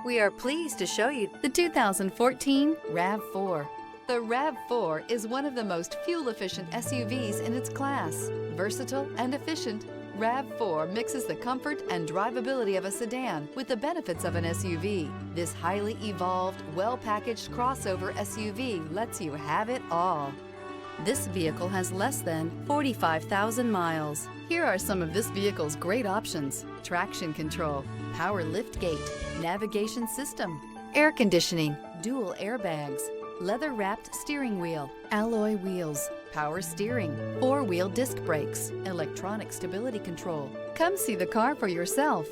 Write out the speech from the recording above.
We are pleased to show you the 2014 RAV4. The RAV4 is one of the most fuel-efficient SUVs in its class. Versatile and efficient, RAV4 mixes the comfort and drivability of a sedan with the benefits of an SUV. This highly evolved, well-packaged crossover SUV lets you have it all. This vehicle has less than 45,000 miles. Here are some of this vehicle's great options: traction control, power liftgate, navigation system, air conditioning, dual airbags, leather-wrapped steering wheel, alloy wheels, power steering, four-wheel disc brakes, electronic stability control. Come see the car for yourself.